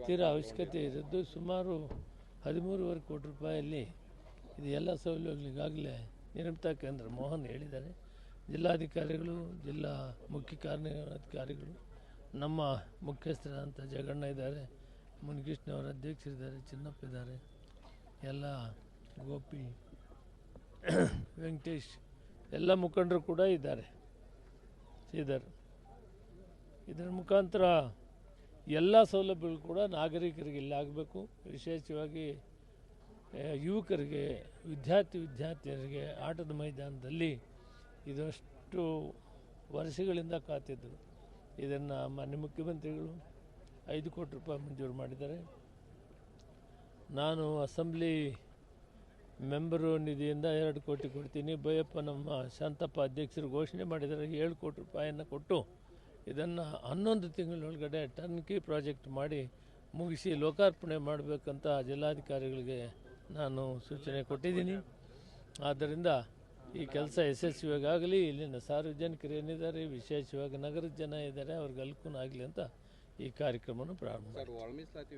ತೀರಾ ಅವಶ್ಯಕತೆ ಇರೋದು. ಸುಮಾರು 13.5 ಕೋಟಿ ರೂಪಾಯಲ್ಲಿ ಇದು ಎಲ್ಲ ಸೌಲಭ್ಯಗಳಿಗಾಗಲೇ ನಿರ್ಮಿತ ಕೇಂದ್ರ ಮೋಹನ್ ಹೇಳಿದ್ದಾರೆ. ಜಿಲ್ಲಾಧಿಕಾರಿಗಳು, ಜಿಲ್ಲಾ ಮುಖ್ಯ ಕಾರ್ಯನಿರ್ವಹಣಾಧಿಕಾರಿಗಳು, ನಮ್ಮ ಮುಖ್ಯಸ್ಥರಾದಂಥ ಜಗಣ್ಣ ಇದ್ದಾರೆ, ಮುನಿಕೃಷ್ಣವರ ಅಧ್ಯಕ್ಷರಿದ್ದಾರೆ, ಚಿನ್ನಪ್ಪ ಇದ್ದಾರೆ, ಎಲ್ಲ ಗೋಪಿ, ವೆಂಕಟೇಶ್, ಎಲ್ಲ ಮುಖಂಡರು ಕೂಡ ಇದ್ದಾರೆ. ಶ್ರೀಧರ್, ಇದರ ಮುಖಾಂತರ ಎಲ್ಲ ಸೌಲಭ್ಯಗಳು ಕೂಡ ನಾಗರಿಕರಿಗೆ ಇಲ್ಲಿ ಆಗಬೇಕು. ವಿಶೇಷವಾಗಿ ಯುವಕರಿಗೆ, ವಿದ್ಯಾರ್ಥಿನಿಯರಿಗೆ ಆಟದ ಮೈದಾನದಲ್ಲಿ ಇದಷ್ಟು ವರ್ಷಗಳಿಂದ ಕಾತಿದ್ದರು. ಇದನ್ನು ಮಾನ್ಯ ಮುಖ್ಯಮಂತ್ರಿಗಳು 5 ಕೋಟಿ ರೂಪಾಯಿ ಮಂಜೂರು ಮಾಡಿದ್ದಾರೆ. ನಾನು ಅಸೆಂಬ್ಲಿ ಮೆಂಬರು ನಿಧಿಯಿಂದ 2 ಕೋಟಿ ಕೊಡ್ತೀನಿ. ಬೈಯಪ್ಪ ನಮ್ಮ ಶಾಂತಪ್ಪ ಅಧ್ಯಕ್ಷರು ಘೋಷಣೆ ಮಾಡಿದ್ದಾರೆ 7 ಕೋಟಿ ರೂಪಾಯಿಯನ್ನು ಕೊಟ್ಟು ಇದನ್ನು 11 ತಿಂಗಳೊಳಗಡೆ ಟರ್ನ್ಕಿ ಪ್ರಾಜೆಕ್ಟ್ ಮಾಡಿ ಮುಗಿಸಿ ಲೋಕಾರ್ಪಣೆ ಮಾಡಬೇಕಂತ ಜಿಲ್ಲಾಧಿಕಾರಿಗಳಿಗೆ ನಾನು ಸೂಚನೆ ಕೊಟ್ಟಿದ್ದೀನಿ. ಆದ್ದರಿಂದ ಈ ಕೆಲಸ ಯಶಸ್ವಿಯಾಗಲಿ, ಇಲ್ಲಿನ ಸಾರ್ವಜನಿಕರು ಏನಿದ್ದಾರೆ, ವಿಶೇಷವಾಗಿ ನಗರದ ಜನ ಇದ್ದಾರೆ, ಅವ್ರಿಗೆ ಅನುಕೂಲ ಆಗಲಿ ಅಂತ ಈ ಕಾರ್ಯಕ್ರಮವನ್ನು ಪ್ರಾರಂಭ ಮಾಡಿದ್ದೀವಿ.